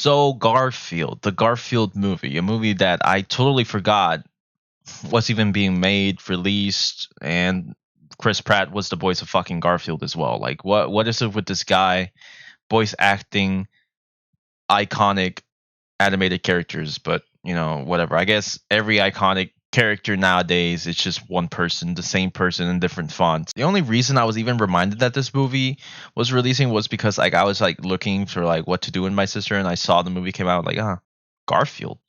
So Garfield, the Garfield movie, a movie that I totally forgot was even being made, released, and Chris Pratt was the voice of fucking Garfield as well. Like, what is it with this guy voice acting iconic animated characters? But whatever. I guess every iconic character nowadays it's just one person, the same person in different fonts. The only reason I was even reminded that this movie was releasing was because like I was like looking for like what to do with my sister, and I saw the movie came out like Garfield.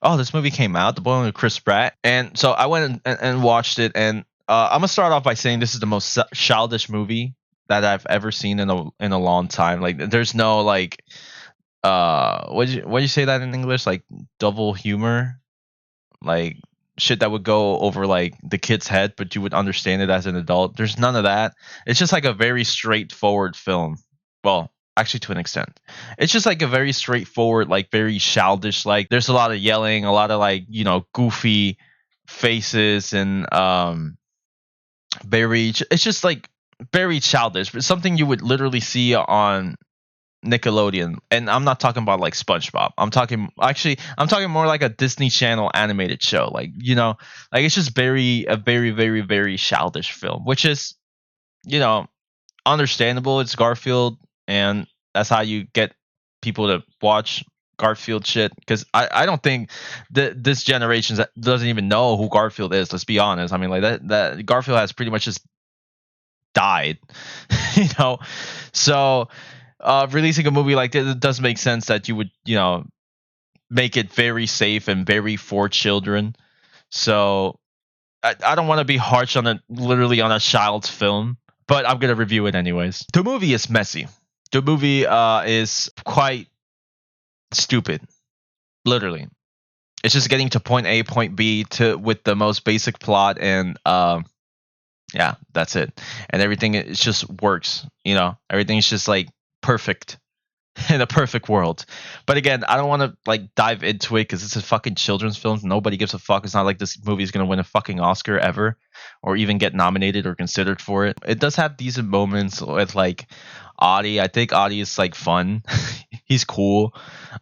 Oh, this movie came out, the one with Chris Pratt, and so I went and watched it. And I'm gonna start off by saying this is the most childish movie that I've ever seen in a long time. Like, there's no like, what you say that in English? Like double humor, like shit that would go over like the kid's head, but you would understand it as an adult. There's none of that. It's just like a very straightforward film. Well, actually, to an extent, it's just like a very straightforward, like very childish. Like, there's a lot of yelling, a lot of like goofy faces, and it's just like very childish, but something you would literally see on Nickelodeon. And I'm not talking about like SpongeBob. I'm talking more like a Disney Channel animated show. Like, like it's just a very, very, very childish film, which is, understandable. It's Garfield, and that's how you get people to watch Garfield shit. Because I don't think that this generation doesn't even know who Garfield is. Let's be honest. I mean, like that Garfield has pretty much just died, So releasing a movie like this, it does make sense that you would make it very safe and very for children. So I don't want to be harsh on literally on a child's film, but I'm gonna review it anyways. The movie is messy. The movie is quite stupid. Literally, it's just getting to point A, point B with the most basic plot, and yeah, that's it. And everything it just works. Everything's just like perfect in a perfect world. But again, I don't want to like dive into it because it's a fucking children's film. Nobody gives a fuck. It's not like this movie is gonna win a fucking Oscar ever, or even get nominated or considered for it. It does have decent moments with like Audie. I think Audie is like fun. He's cool.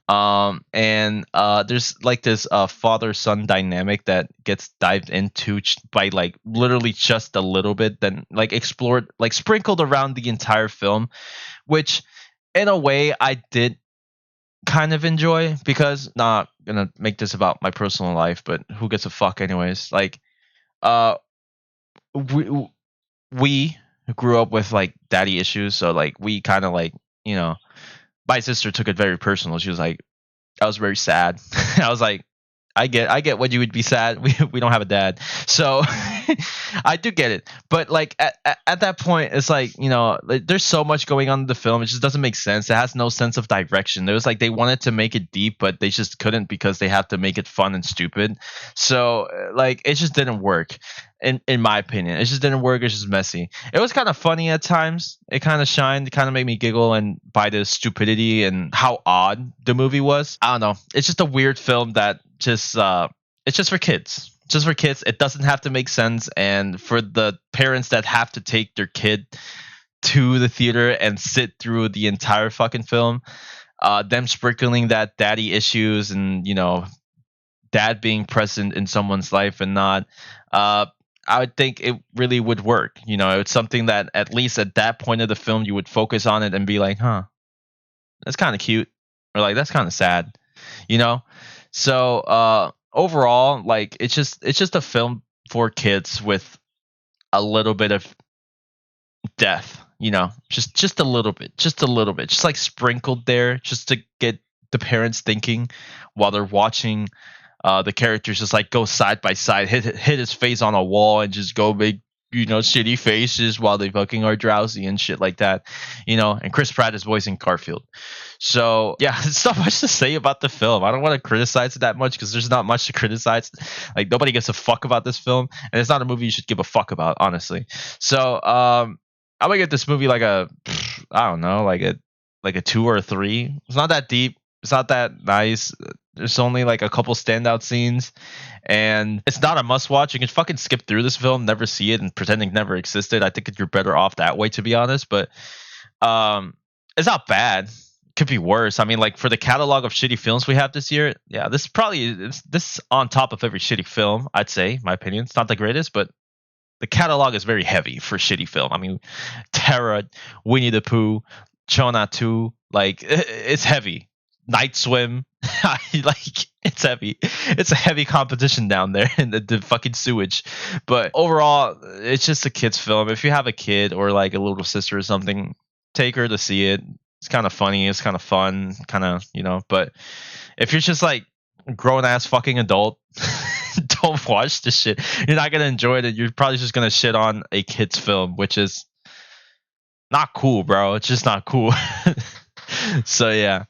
And there's like this father-son dynamic that gets dived into by like literally just a little bit, then like explored, like sprinkled around the entire film, which in a way I did kind of enjoy, because not gonna make this about my personal life, but who gives a fuck anyways. Like, we grew up with like daddy issues, so like we kind of like, my sister took it very personal. She was like, I was very sad. I was like, I get what you would be sad. We don't have a dad, so I do get it. But like at that point, it's like, like, there's so much going on in the film. It just doesn't make sense. It has no sense of direction. It was like they wanted to make it deep, but they just couldn't because they had to make it fun and stupid. So like it just didn't work. In my opinion, it just didn't work. It's just messy. It was kind of funny at times. It kind of shined. It kind of made me giggle and by the stupidity and how odd the movie was. I don't know. It's just a weird film that just it's just for kids. Just for kids. It doesn't have to make sense. And for the parents that have to take their kid to the theater and sit through the entire fucking film, them sprinkling that daddy issues and dad being present in someone's life and not. I would think it really would work. It's something that at least at that point of the film you would focus on it and be like, huh, that's kind of cute, or like that's kind of sad, So overall, like it's just a film for kids with a little bit of death, just a little bit, just like sprinkled there, just to get the parents thinking while they're watching. The characters just like go side by side, hit his face on a wall, and just go make shitty faces while they fucking are drowsy and shit like that, And Chris Pratt is voicing Garfield. So yeah, there's not much to say about the film. I don't want to criticize it that much because there's not much to criticize. Like, nobody gives a fuck about this film, and it's not a movie you should give a fuck about, honestly. So I'm gonna give this movie like a, I don't know, like a 2 or a 3. It's not that deep. It's not that nice. There's only like a couple standout scenes, and it's not a must watch. You can fucking skip through this film, never see it, and pretend it never existed. I think you're better off that way, to be honest. But it's not bad could be worse. I mean, like for the catalog of shitty films we have this year, yeah, this probably is this on top of every shitty film. I'd say, my opinion, it's not the greatest, but the catalog is very heavy for shitty film. I mean, Terra, Winnie the Pooh, Chona 2, like it's heavy. Night Swim, like it's heavy. It's a heavy competition down there in the fucking sewage. But overall, it's just a kids film. If you have a kid or like a little sister or something, take her to see it. It's kind of funny. It's kind of fun. Kind of, you know. But if you're just like grown ass fucking adult, don't watch this shit. You're not gonna enjoy it. You're probably just gonna shit on a kids film, which is not cool, bro. It's just not cool. So yeah.